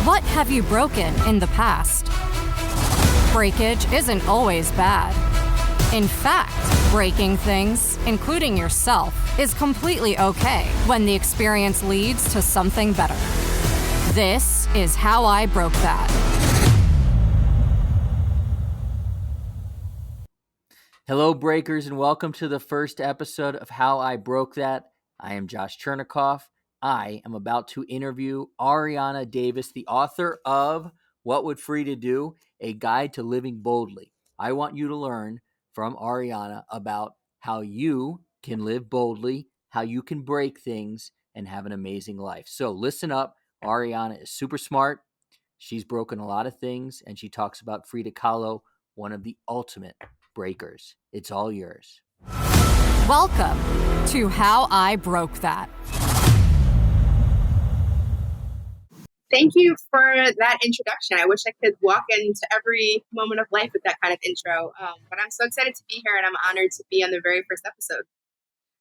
What have you broken in the past? Breakage isn't always bad. In fact, breaking things, including yourself, is completely okay when the experience leads to something better. This is How I Broke That. Hello, Breakers, and welcome to the first episode of How I Broke That. I am Josh Chernikoff. I am about to interview Arianna Davis, the author of What Would Frida Do? A Guide to Living Boldly. I want you to learn from Arianna about how you can live boldly, how you can break things, and have an amazing life. So listen up. Arianna is super smart. She's broken a lot of things, and she talks about Frida Khalo, one of the ultimate breakers. It's all yours. Welcome to How I Broke That. Thank you for that introduction. I wish I could walk into every moment of life with that kind of intro, but I'm so excited to be here, and I'm honored to be on the very first episode.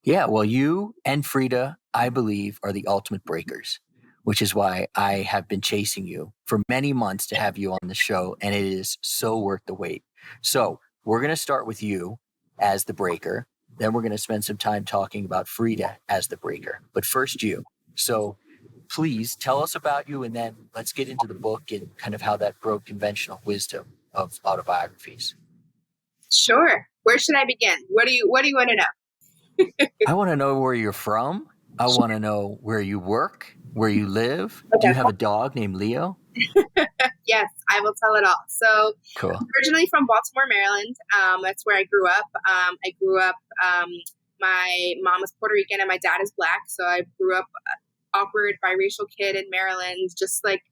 Yeah, well, you and Frida, I believe, are the ultimate breakers, which is why I have been chasing you for many months to have you on the show, and it is so worth the wait. So we're going to start with you as the breaker. Then we're going to spend some time talking about Frida as the breaker. But first, you. So please tell us about you, and then let's get into the book and kind of how that broke conventional wisdom of autobiographies. Sure. Where should I begin? What do you want to know? I want to know where you're from. I want to know where you work, where you live. Okay. Do you have a dog named Leo? Yes, I will tell it all. So Cool. I'm originally from Baltimore, Maryland. That's where I grew up. My mom is Puerto Rican and my dad is Black. So I grew up awkward biracial kid in Maryland, just like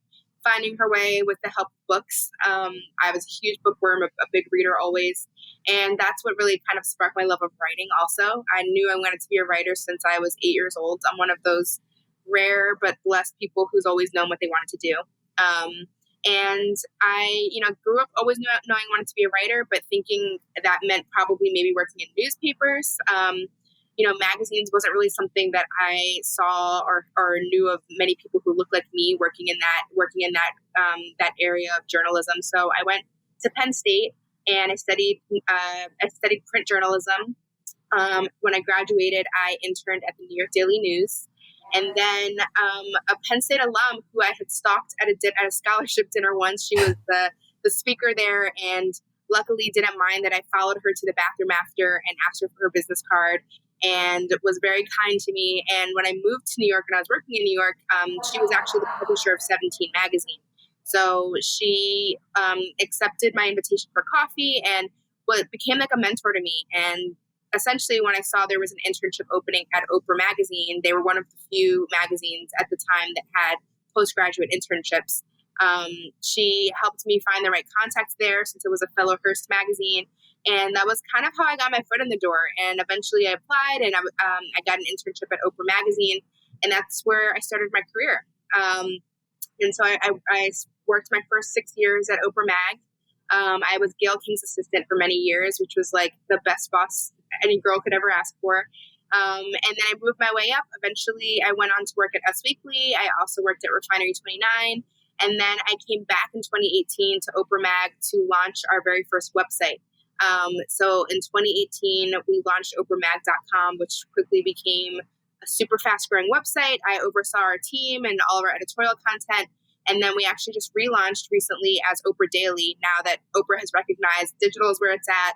finding her way with the help of books. I was a huge bookworm, a big reader always. And that's what really kind of sparked my love of writing also. I knew I wanted to be a writer since I was 8 years old. I'm one of those rare but blessed people who's always known what they wanted to do. And I, grew up always knowing I wanted to be a writer, but thinking that meant probably maybe working in newspapers. Magazines wasn't really something that I saw or knew of many people who looked like me working in that area of journalism. So I went to Penn State and I studied print journalism. When I graduated, I interned at the New York Daily News. And then a Penn State alum who I had stalked at a scholarship dinner once, she was the speaker there, and luckily didn't mind that I followed her to the bathroom after and asked her for her business card, and was very kind to me. And when I moved to New York and I was working in New York, she was actually the publisher of 17 magazine. So she accepted my invitation for coffee and became like a mentor to me. And essentially, when I saw there was an internship opening at Oprah magazine, they were one of the few magazines at the time that had postgraduate internships. She helped me find the right contacts there since it was a fellow Hearst magazine. And that was kind of how I got my foot in the door. And eventually I applied and I got an internship at Oprah magazine. And that's where I started my career. And so I worked my first 6 years at Oprah Mag. I was Gayle King's assistant for many years, which was like the best boss any girl could ever ask for. And then I moved my way up. Eventually, I went on to work at Us Weekly. I also worked at Refinery 29. And then I came back in 2018 to Oprah Mag to launch our very first website. So in 2018, we launched oprahmag.com, which quickly became a super fast growing website. I oversaw our team and all of our editorial content. And then we actually just relaunched recently as Oprah Daily. Now that Oprah has recognized digital is where it's at,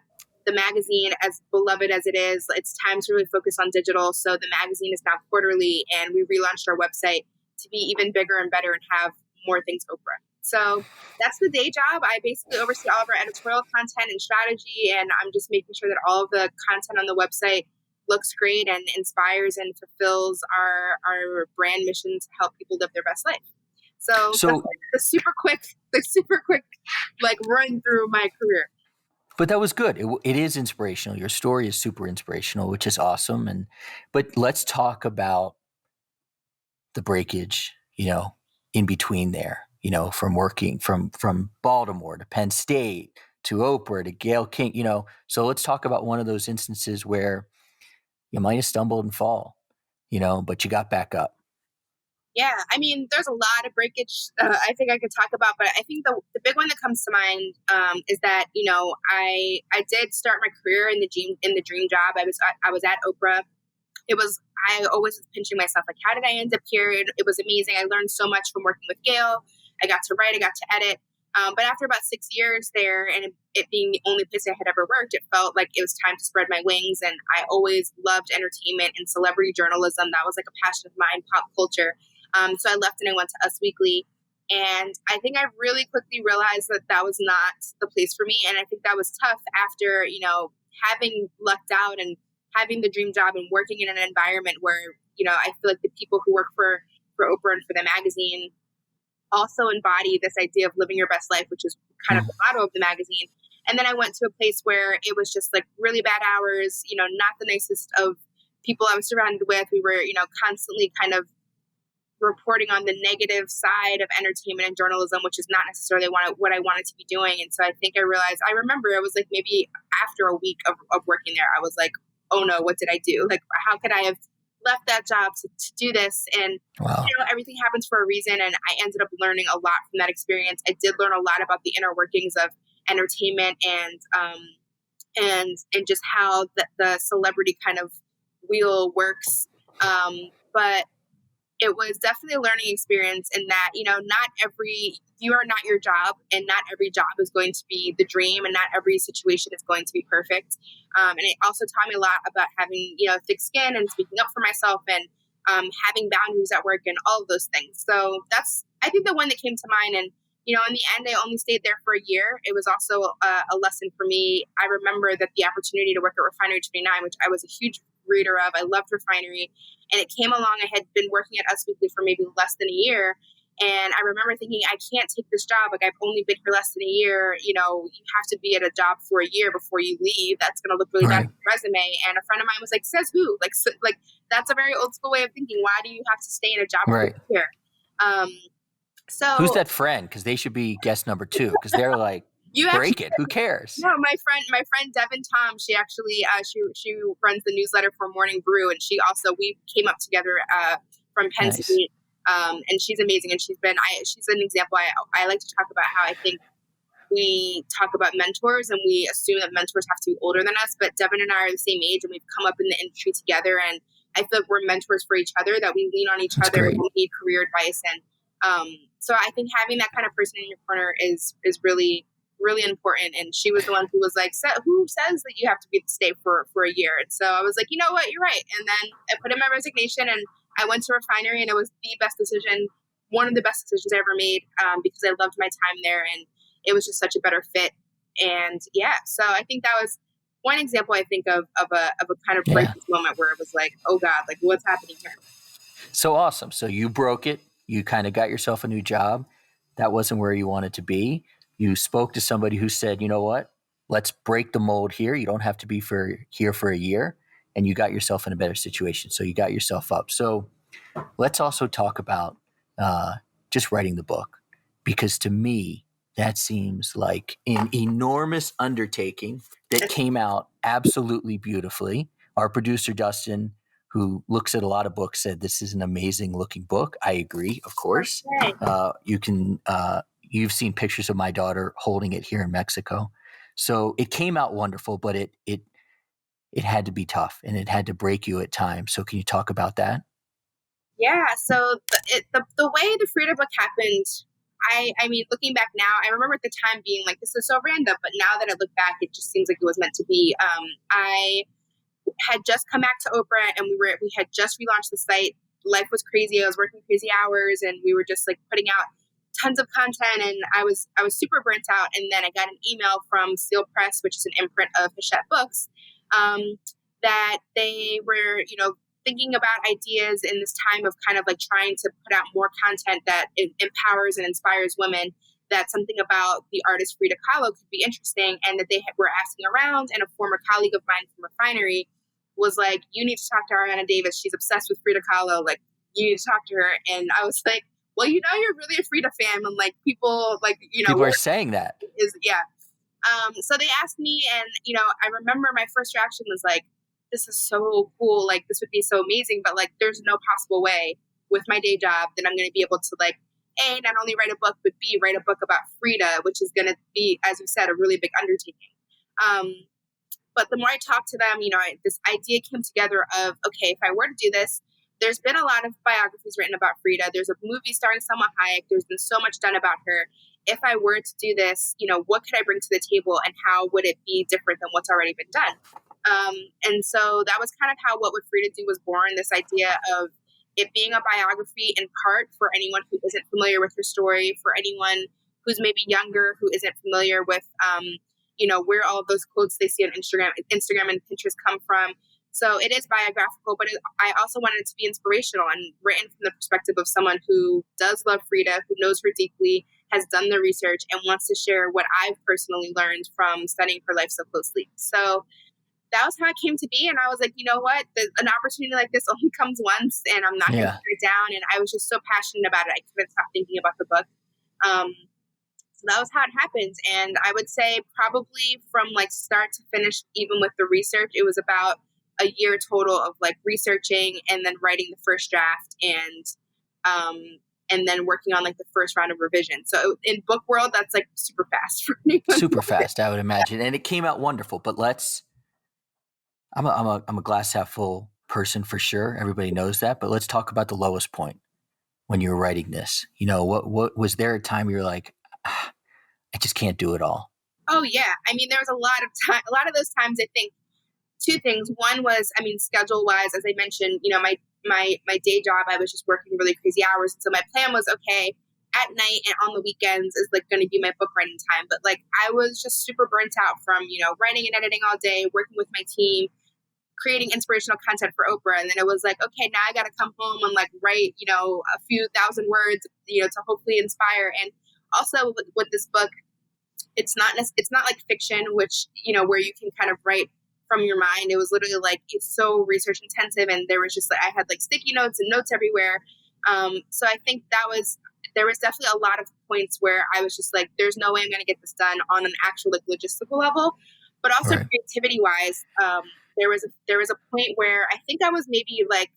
the magazine, as beloved as it is, it's time to really focus on digital. So the magazine is now quarterly, and we relaunched our website to be even bigger and better and have more things Oprah. So that's the day job. I basically oversee all of our editorial content and strategy, and I'm just making sure that all of the content on the website looks great and inspires and fulfills our brand mission to help people live their best life. So that's like the super quick like run through my career. But that was good. It is inspirational. Your story is super inspirational, which is awesome. But let's talk about the breakage, in between there, from working from Baltimore to Penn State to Oprah to Gayle King, So let's talk about one of those instances where you might have stumbled and fall, but you got back up. Yeah, I mean, there's a lot of breakage I think I could talk about, but I think the big one that comes to mind is that I did start my career in the dream job. I was at Oprah. It was I always was pinching myself like, how did I end up here? It was amazing. I learned so much from working with Gail. I got to write, I got to edit. But after about 6 years there, and it being the only place I had ever worked, it felt like it was time to spread my wings. And I always loved entertainment and celebrity journalism. That was like a passion of mine, pop culture. So I left and I went to Us Weekly. And I think I really quickly realized that that was not the place for me. And I think that was tough after, having lucked out and having the dream job and working in an environment where, I feel like the people who work for Oprah and for the magazine also embody this idea of living your best life, which is kind of the motto of the magazine. And then I went to a place where it was just like really bad hours, not the nicest of people I was surrounded with. We were, constantly kind of reporting on the negative side of entertainment and journalism, which is not necessarily what I wanted to be doing. And so I think I remember it was like maybe after a week of working there, I was like, oh no, what did I do? Like, how could I have left that job to do this? And Wow. everything happens for a reason. And I ended up learning a lot from that experience. I did learn a lot about the inner workings of entertainment and just how the celebrity kind of wheel works. But it was definitely a learning experience in that, you are not your job, and not every job is going to be the dream, and not every situation is going to be perfect. And it also taught me a lot about having, thick skin and speaking up for myself, and having boundaries at work and all of those things. So that's, I think, the one that came to mind. And, in the end, I only stayed there for a year. It was also a lesson for me. I remember that the opportunity to work at Refinery 29, which I was a huge reader of, I loved Refinery, and it came along. I had been working at Us Weekly for maybe less than a year. And I remember thinking, I can't take this job. Like, I've only been here less than a year. You have to be at a job for a year before you leave. That's going to look really bad on your resume. And a friend of mine was like, says who? Like, that's a very old school way of thinking. Why do you have to stay in a job for a year? So who's that friend? Because they should be guest number 2. Because they're like, break it. Who cares? No, my friend Devin Tom. She actually she runs the newsletter for Morning Brew, and we came up together from Penn State. And she's amazing, and she's an example. I like to talk about how I think we talk about mentors, and we assume that mentors have to be older than us. But Devin and I are the same age, and we've come up in the industry together. And I feel like we're mentors for each other. That we lean on each other when we need career advice. And so I think having that kind of person in your corner is really, really important. And she was the one who was like, who says that you have to stay for a year? And so I was like, you know what, you're right. And then I put in my resignation, and I went to Refinery, and it was the best decision, one of the best decisions I ever made, because I loved my time there, and it was just such a better fit. And yeah, so I think that was one example I think of a kind of breakage moment where it was like, oh God, like, what's happening here? So awesome. So you broke it. You kind of got yourself a new job. That wasn't where you wanted to be. You spoke to somebody who said, you know what, let's break the mold here. You don't have to be here for a year. And you got yourself in a better situation. So you got yourself up. So let's also talk about just writing the book, because to me, that seems like an enormous undertaking that came out absolutely beautifully. Our producer, Dustin, who looks at a lot of books, said this is an amazing looking book. I agree, of course. You've seen pictures of my daughter holding it here in Mexico. So it came out wonderful, but it had to be tough, and it had to break you at times. So can you talk about that? Yeah. So the way the Frida book happened, I mean, looking back now, I remember at the time being like, this is so random. But now that I look back, it just seems like it was meant to be. I had just come back to Oprah, and we had just relaunched the site. Life was crazy. I was working crazy hours, and we were just like putting out tons of content, and I was super burnt out. And then I got an email from Seal Press, which is an imprint of Hachette Books, that they were, thinking about ideas in this time of kind of like trying to put out more content that empowers and inspires women, that something about the artist Frida Khalo could be interesting, and that they were asking around. And a former colleague of mine from Refinery was like, you need to talk to Arianna Davis. She's obsessed with Frida Khalo. Like, you need to talk to her. And I was like, well, you're really a Frida fan. And like, people like, people are saying that. So they asked me, and, I remember my first reaction was like, this is so cool. Like, this would be so amazing, but like, there's no possible way with my day job, then I'm going to be able to like, A, not only write a book, but B, write a book about Frida, which is going to be, as you said, a really big undertaking. But the more I talked to them, this idea came together of, okay, if I were to do this, there's been a lot of biographies written about Frida. There's a movie starring Selma Hayek. There's been so much done about her. If I were to do this, what could I bring to the table and how would it be different than what's already been done? And so that was kind of how What Would Frida Do was born, this idea of it being a biography in part for anyone who isn't familiar with her story, for anyone who's maybe younger, who isn't familiar with, where all of those quotes they see on Instagram and Pinterest come from. So it is biographical, but I also wanted it to be inspirational and written from the perspective of someone who does love Frida, who knows her deeply, has done the research, and wants to share what I've personally learned from studying her life so closely. So that was how it came to be. And I was like, you know what? An opportunity like this only comes once, and I'm not going to turn it down. And I was just so passionate about it. I couldn't stop thinking about the book. So that was how it happened. And I would say probably from like start to finish, even with the research, it was about a year total of like researching and then writing the first draft and then working on like the first round of revision. So in book world, that's like super fast for me. Super fast, I would imagine. And it came out wonderful, but I'm a glass half full person for sure. Everybody knows that, but let's talk about the lowest point when you were writing this. What was there a time you were like, I just can't do it all? Oh yeah. I mean, there was a lot of those times, I think two things. One was, schedule wise, as I mentioned, my day job, I was just working really crazy hours. And so my plan was, okay, at night and on the weekends is like going to be my book writing time. But like, I was just super burnt out from, writing and editing all day, working with my team, creating inspirational content for Oprah. And then it was like, okay, now I got to come home and like write, a few thousand words, to hopefully inspire. And also with this book, it's not like fiction, which, where you can kind of write from your mind. It was literally like, it's so research intensive. And there was just like, I had like sticky notes and notes everywhere. So I think there was definitely a lot of points where I was just like, there's no way I'm going to get this done on an actual like logistical level, but also creativity wise. There was a point where I think I was maybe like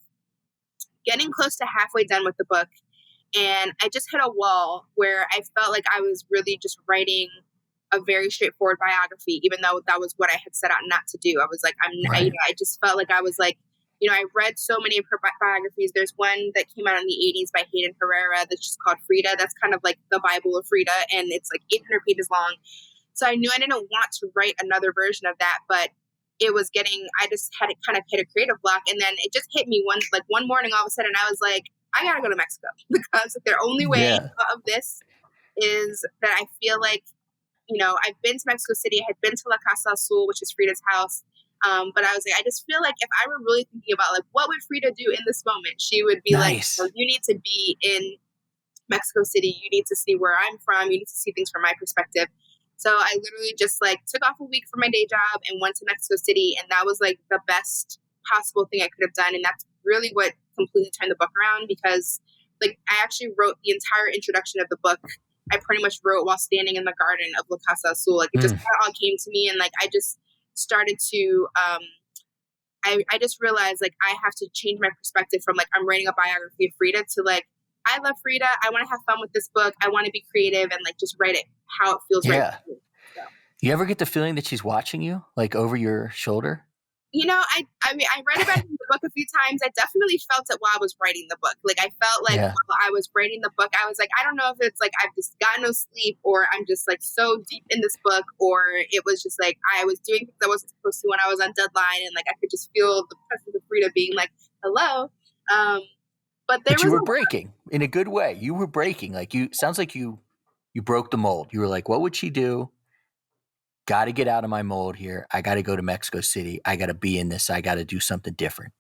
getting close to halfway done with the book. And I just hit a wall where I felt like I was really just writing a very straightforward biography, even though that was what I had set out not to do. I was like, I just felt like I was like, I read so many of her biographies. There's one that came out in the 80s by Hayden Herrera that's just called Frida. That's kind of like the Bible of Frida, and it's like 800 pages long. So I knew I didn't want to write another version of that, but I just had it kind of hit a creative block. And then it just hit me one morning, all of a sudden, I was like, I gotta go to Mexico because the only way of this is that I feel like, I've been to Mexico City. I had been to La Casa Azul, which is Frida's house. But I was like, I just feel like if I were really thinking about like, what would Frida do in this moment? She would be like, you need to be in Mexico City. You need to see where I'm from. You need to see things from my perspective. So I literally just like took off a week from my day job and went to Mexico City. And that was like the best possible thing I could have done. And that's really what completely turned the book around, because like I actually wrote the entire introduction of the book. I pretty much wrote while standing in the garden of La Casa Azul. Like it just all came to me, and like I just started to I just realized like I have to change my perspective from like I'm writing a biography of Frida to like I love Frida. I want to have fun with this book. I want to be creative and like just write it how it feels right to me. So. You ever get the feeling that she's watching you like over your shoulder? I read about it in the book a few times. I definitely felt it while I was writing the book. Like I felt like while I was writing the book, I was like, I don't know if it's like I've just got no sleep, or I'm just like so deep in this book, or it was just like I was doing things I wasn't supposed to when I was on deadline, and like I could just feel the presence of Frida being like, hello. But you were breaking in a good way. You were breaking. Like sounds like you broke the mold. You were like, what would she do? Got to get out of my mold here. I got to go to Mexico City. I got to be in this. I got to do something different.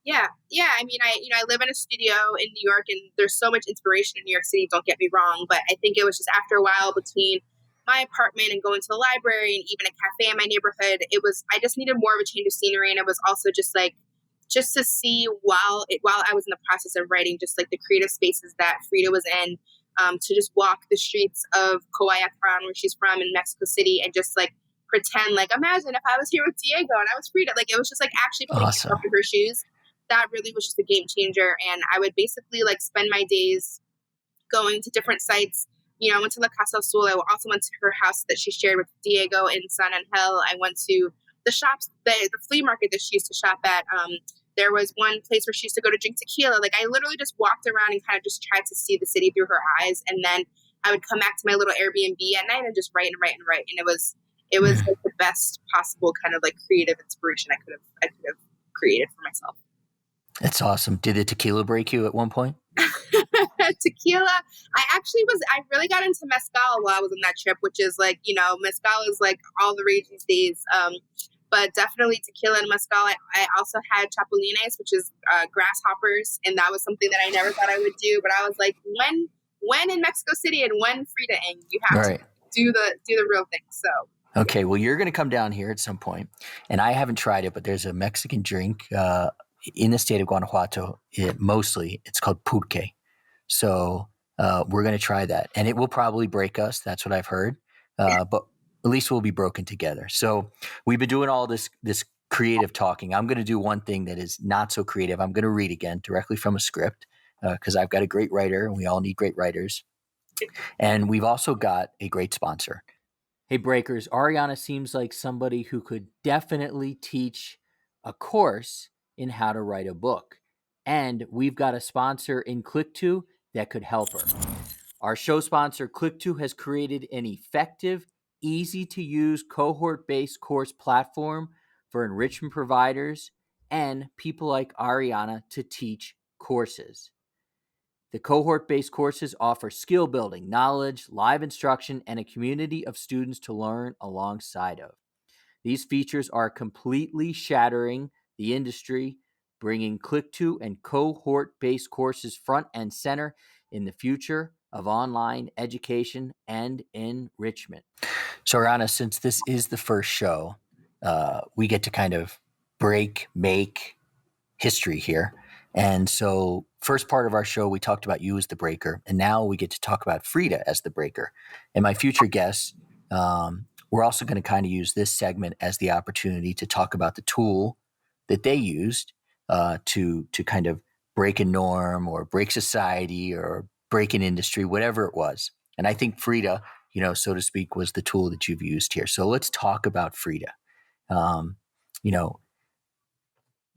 Yeah. I mean, I live in a studio in New York, and there's so much inspiration in New York City. Don't get me wrong, but I think it was just after a while between my apartment and going to the library and even a cafe in my neighborhood, I just needed more of a change of scenery, and it was also just to see while I was in the process of writing, just like the creative spaces that Frida was in. To just walk the streets of Coayacán, where she's from, in Mexico City, and just like pretend like, imagine if I was here with Diego and I was Frida. Like it was just like actually putting myself in her shoes. that really was just a game changer. And I would basically like spend my days going to different sites. I went to La Casa Azul. I also went to her house that she shared with Diego in San Angel. I went to the shops, the flea market that she used to shop at. There was one place where she used to go to drink tequila. Like, I literally just walked around and kind of just tried to see the city through her eyes. And then I would come back to my little Airbnb at night and just write and write and write. And it was like the best possible kind of like creative inspiration I could have created for myself. That's awesome. Did the tequila break you at one point? Tequila. I really got into mezcal while I was on that trip, which is like, mezcal is like all the rage these days. But definitely tequila and mezcal. I also had chapulines, which is grasshoppers, and that was something that I never thought I would do. But I was like, when in Mexico City and when Frida, and you have to do the real thing. So okay, well, you're going to come down here at some point, and I haven't tried it, but there's a Mexican drink in the state of Guanajuato. It's called pulque. So we're going to try that, and it will probably break us. That's what I've heard, but at least we'll be broken together. So we've been doing all this creative talking. I'm going to do one thing that is not so creative. I'm going to read again directly from a script because I've got a great writer, and we all need great writers. And we've also got a great sponsor. Hey, Breakers, Arianna seems like somebody who could definitely teach a course in how to write a book. And we've got a sponsor in Click2 that could help her. Our show sponsor, Click2, has created an effective, easy-to-use cohort-based course platform for enrichment providers and people like Arianna to teach courses. The cohort-based courses offer skill building, knowledge, live instruction, and a community of students to learn alongside of. These features are completely shattering the industry, bringing Click2 and cohort-based courses front and center in the future of online education and enrichment. So, Arianna, since this is the first show, we get to kind of make history here. And so first part of our show, we talked about you as the breaker, and now we get to talk about Frida as the breaker. And my future guests, we're also going to kind of use this segment as the opportunity to talk about the tool that they used to kind of break a norm or break society or break an industry, whatever it was. And I think Frida, so to speak, was the tool that you've used here. So let's talk about Frida.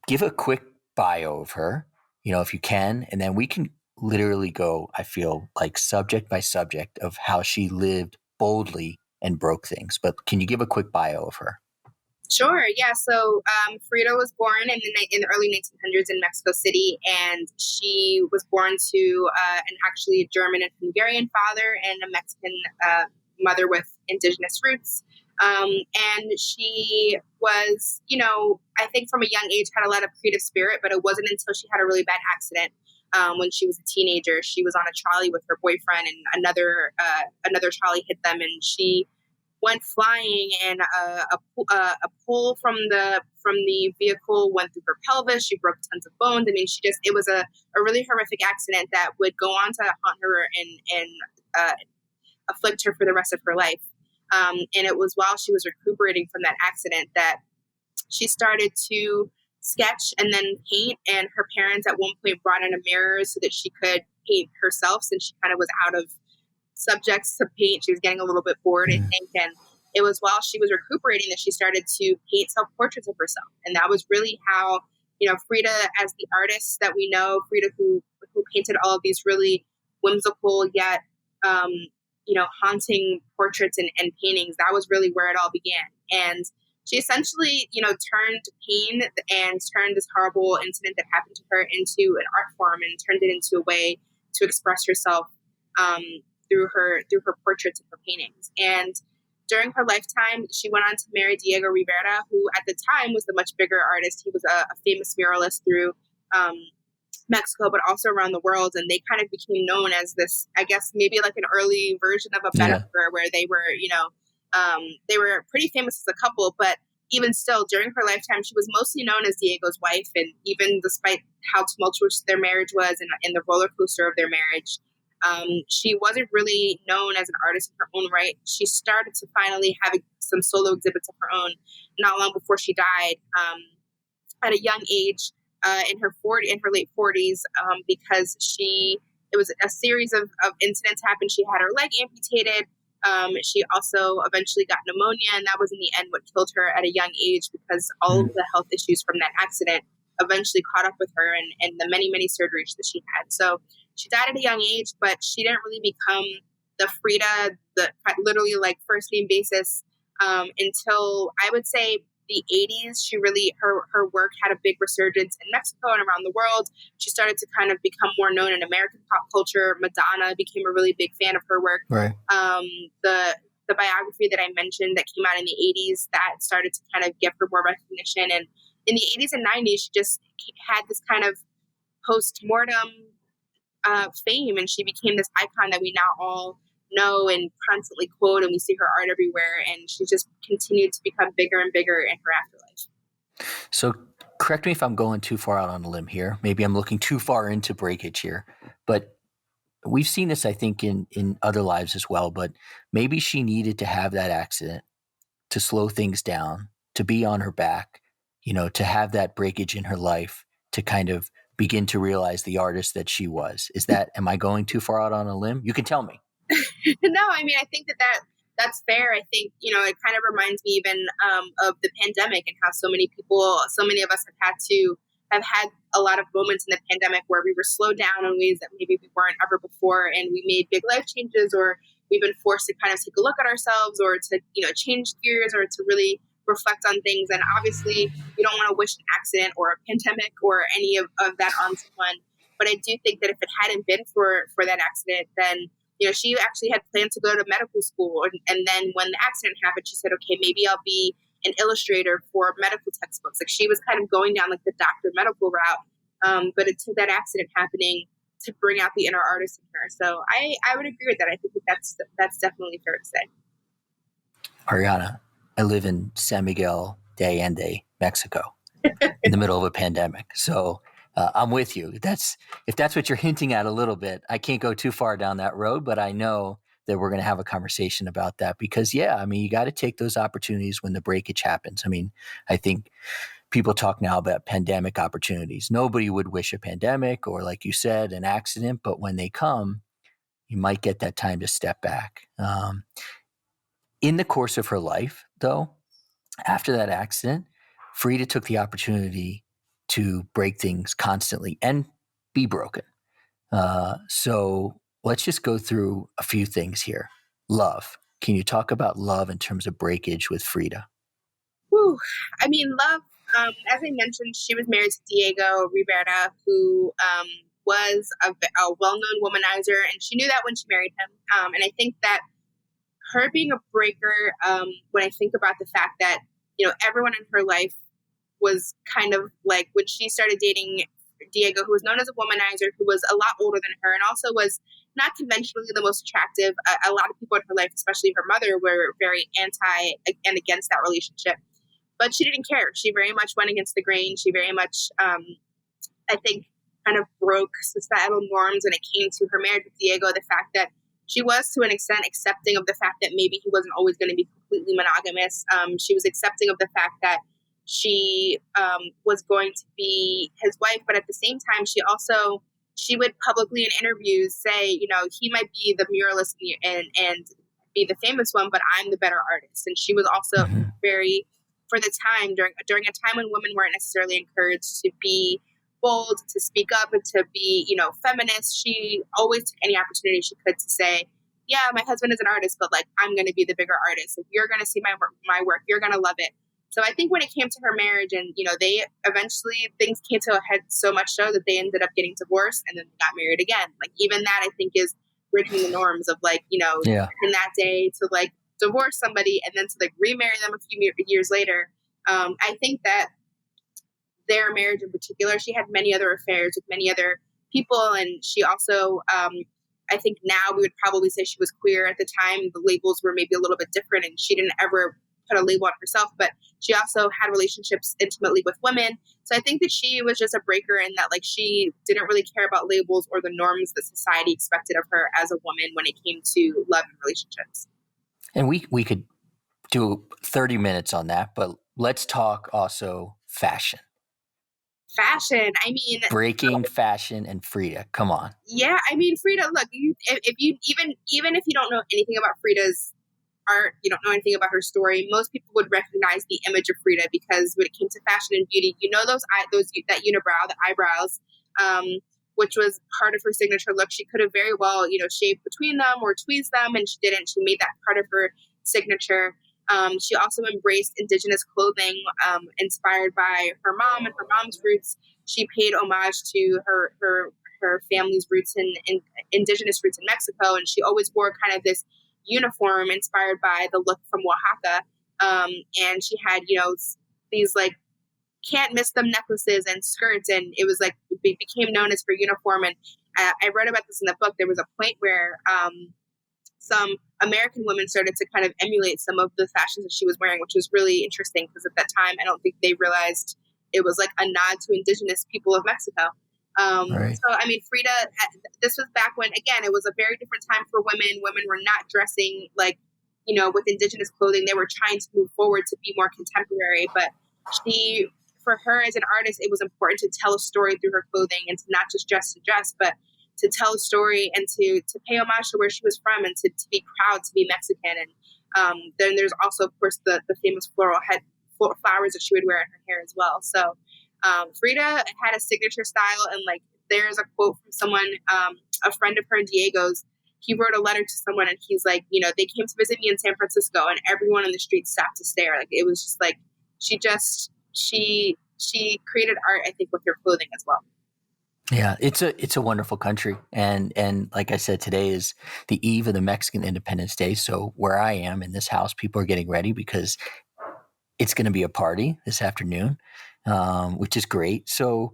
Give a quick bio of her, if you can, and then we can literally go, I feel like, subject by subject of how she lived boldly and broke things. But can you give a quick bio of her? Sure. Yeah. So Frida was born in the early 1900s in Mexico City, and she was born to actually a German and Hungarian father and a Mexican mother with indigenous roots. And she was, I think from a young age had a lot of creative spirit, but it wasn't until she had a really bad accident when she was a teenager. She was on a trolley with her boyfriend, and another trolley hit them, and she went flying, and a pole from the vehicle went through her pelvis. She broke tons of bones. I mean, it was a really horrific accident that would go on to haunt her and afflict her for the rest of her life. And it was while she was recuperating from that accident that she started to sketch and then paint. And her parents at one point brought in a mirror so that she could paint herself, since she kind of was out of subjects to paint. She was getting a little bit bored, I think. And it was while she was recuperating that she started to paint self-portraits of herself. And that was really how, Frida, as the artist that we know, Frida who painted all of these really whimsical yet haunting portraits and paintings, that was really where it all began. And she essentially, turned pain and turned this horrible incident that happened to her into an art form, and turned it into a way to express herself through her portraits and her paintings. And during her lifetime, she went on to marry Diego Rivera, who at the time was the much bigger artist. He was a famous muralist through Mexico, but also around the world. And they kind of became known as this, I guess, maybe like an early version of a metaphor, where they were, they were pretty famous as a couple. But even still, during her lifetime, she was mostly known as Diego's wife. And even despite how tumultuous their marriage was and the roller coaster of their marriage, she wasn't really known as an artist in her own right. She started to finally have some solo exhibits of her own not long before she died. At a young age, in her late 40s, because it was a series of incidents happened. She had her leg amputated. She also eventually got pneumonia, and that was in the end what killed her at a young age, because all of the health issues from that accident eventually caught up with her, and the many, many surgeries that she had. So she died at a young age, but she didn't really become the Frida, the literally like first name basis, until I would say the 80s. She really, her work had a big resurgence in Mexico and around the world. She started to kind of become more known in American pop culture. Madonna became a really big fan of her work. Right. The biography that I mentioned that came out in the 80s, that started to kind of give her more recognition. And in the 80s and 90s, she just had this kind of post-mortem fame, and she became this icon that we now all know and constantly quote, and we see her art everywhere, and she just continued to become bigger and bigger in her afterlife. So correct me if I'm going too far out on a limb here. Maybe I'm looking too far into breakage here, but we've seen this, I think, in other lives as well, but maybe she needed to have that accident to slow things down, to be on her back, to have that breakage in her life, to kind of begin to realize the artist that she was. Am I going too far out on a limb? You can tell me. No, I mean, I think that's fair. I think, it kind of reminds me even of the pandemic, and how so many of us have had a lot of moments in the pandemic where we were slowed down in ways that maybe we weren't ever before, and we made big life changes, or we've been forced to kind of take a look at ourselves, or to, change gears, or to really reflect on things. And obviously you don't want to wish an accident or a pandemic or any of that on someone. But I do think that if it hadn't been for that accident, then she actually had planned to go to medical school. And then when the accident happened, she said, okay, maybe I'll be an illustrator for medical textbooks. Like, she was kind of going down like the doctor medical route. But it took that accident happening to bring out the inner artist in her. So I would agree with that. I think that's definitely fair to say. Arianna, I live in San Miguel de Allende, Mexico, in the middle of a pandemic. So I'm with you. If that's what you're hinting at a little bit, I can't go too far down that road, but I know that we're going to have a conversation about that, because you got to take those opportunities when the breakage happens. I mean, I think people talk now about pandemic opportunities. Nobody would wish a pandemic or, like you said, an accident, but when they come, you might get that time to step back. In the course of her life, though, after that accident, Frida took the opportunity to break things constantly and be broken. So let's just go through a few things here. Love. Can you talk about love in terms of breakage with Frida? Whew. I mean, love, as I mentioned, she was married to Diego Rivera, who was a well-known womanizer, and she knew that when she married him. And I think that her being a breaker, when I think about the fact that, everyone in her life was kind of like, when she started dating Diego, who was known as a womanizer, who was a lot older than her, and also was not conventionally the most attractive. A lot of people in her life, especially her mother, were very anti and against that relationship. But she didn't care. She very much went against the grain. She very much, I think, kind of broke societal norms when it came to her marriage with Diego. The fact that she was, to an extent, accepting of the fact that maybe he wasn't always going to be completely monogamous. She was accepting of the fact that she was going to be his wife. But at the same time, she would publicly in interviews say, he might be the muralist and be the famous one, but I'm the better artist. And she was also very, for the time, during a time when women weren't necessarily encouraged to be bold, to speak up, and to be, feminist, she always took any opportunity she could to say, yeah, my husband is an artist, but like, I'm going to be the bigger artist. If you're going to see my work, you're going to love it. So I think when it came to her marriage, and, they eventually, things came to a head so much so that they ended up getting divorced, and then they got married again. Like, even that, I think, is breaking the norms of, like, in that day to, like, divorce somebody and then to, like, remarry them a few years later. I think that their marriage in particular, she had many other affairs with many other people. And she also, I think now we would probably say she was queer. At the time, the labels were maybe a little bit different, and she didn't ever put a label on herself, but she also had relationships intimately with women. So I think that she was just a breaker in that, like, she didn't really care about labels or the norms that society expected of her as a woman when it came to love and relationships. And we could do 30 minutes on that, but let's talk also fashion. Fashion. I mean, breaking, fashion, and Frida. Come on. Yeah, I mean, Frida. Look, if you even if you don't know anything about Frida's art, you don't know anything about her story, most people would recognize the image of Frida because when it came to fashion and beauty, those that unibrow, the eyebrows, which was part of her signature look. She could have very well, shaved between them or tweezed them, and she didn't. She made that part of her signature. She also embraced indigenous clothing, inspired by her mom and her mom's roots. She paid homage to her family's roots in indigenous roots in Mexico, and she always wore kind of this uniform inspired by the look from Oaxaca. And she had, these like can't miss them necklaces and skirts, and it was like it became known as her uniform. And I read about this in the book. There was a point where some American women started to kind of emulate some of the fashions that she was wearing, which was really interesting because at that time, I don't think they realized it was like a nod to indigenous people of Mexico. Right. So, I mean, Frida, this was back when, again, it was a very different time for women. Women were not dressing like, with indigenous clothing. They were trying to move forward to be more contemporary. But for her as an artist, it was important to tell a story through her clothing and to not just dress to dress, but to tell a story and to pay homage to where she was from and to be proud to be Mexican. And then there's also, of course, the famous flowers that she would wear in her hair as well. So Frida had a signature style, and like there's a quote from someone, a friend of her in Diego's. He wrote a letter to someone, and he's like, they came to visit me in San Francisco, and everyone in the street stopped to stare. Like it was just like she created art, I think, with her clothing as well. Yeah, it's a wonderful country, and like I said, today is the eve of the Mexican Independence Day. So where I am in this house, people are getting ready because it's going to be a party this afternoon, which is great. So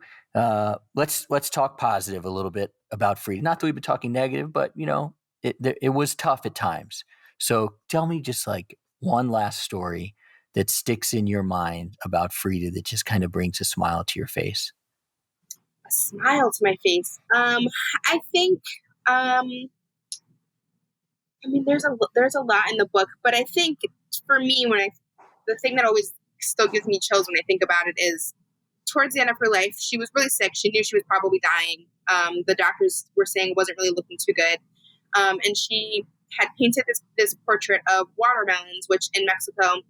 let's talk positive a little bit about Frida. Not that we've been talking negative, but it was tough at times. So tell me just like one last story that sticks in your mind about Frida that just kind of brings a smile to your face. A smile to my face. I think. I mean, there's a lot in the book, but I think for me, the thing that always still gives me chills when I think about it is towards the end of her life, she was really sick. She knew she was probably dying. The doctors were saying it wasn't really looking too good. And she had painted this portrait of watermelons, which in Mexico,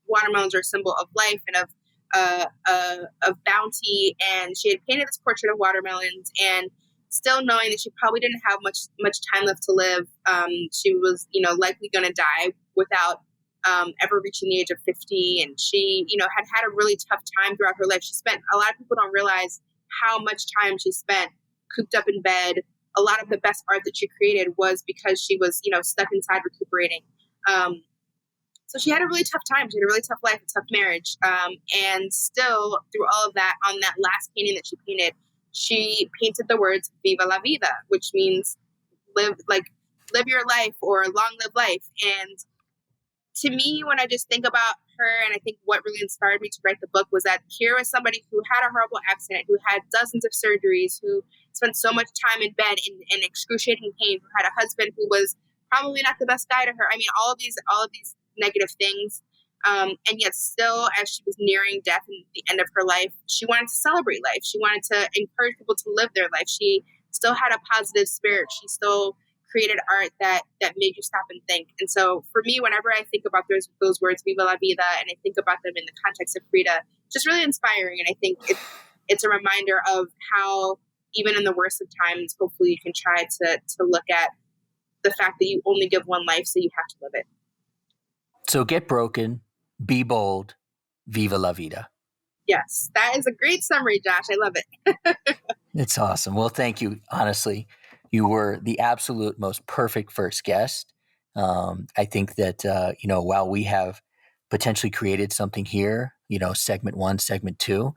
watermelons are a symbol of life and of bounty. And she had painted this portrait of watermelons, and still knowing that she probably didn't have much time left to live, she was, likely going to die without ever reaching the age of 50. And she, had a really tough time throughout her life. A lot of people don't realize how much time she spent cooped up in bed. A lot of the best art that she created was because she was, stuck inside recuperating. So she had a really tough time. She had a really tough life, a tough marriage. And still, through all of that, on that last painting that she painted, she painted the words "Viva la vida," which means live your life or long live life. And to me, when I just think about her, and I think what really inspired me to write the book was that here was somebody who had a horrible accident, who had dozens of surgeries, who spent so much time in bed in excruciating pain, who had a husband who was probably not the best guy to her. I mean, all of these negative things. And yet still, as she was nearing death and the end of her life, she wanted to celebrate life. She wanted to encourage people to live their life. She still had a positive spirit. She still created art that made you stop and think. And so for me, whenever I think about those words, Viva la vida, and I think about them in the context of Frida, just really inspiring. And I think it's a reminder of how, even in the worst of times, hopefully you can try to look at the fact that you only give one life, so you have to live it. So get broken, be bold, viva la vida. Yes, that is a great summary, Josh. I love it. It's awesome. Well, thank you. Honestly, you were the absolute most perfect first guest. I think that, while we have potentially created something here, segment 1, segment 2,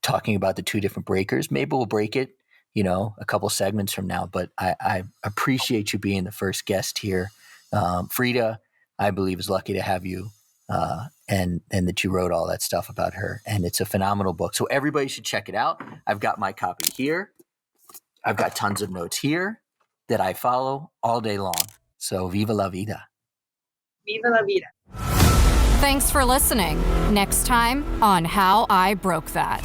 talking about the 2 different breakers, maybe we'll break it, a couple segments from now. But I appreciate you being the first guest here. Frida, I believe, is lucky to have you. And that you wrote all that stuff about her. And it's a phenomenal book. So everybody should check it out. I've got my copy here. I've got tons of notes here that I follow all day long. So viva la vida. Viva la vida. Thanks for listening. Next time on How I Broke That.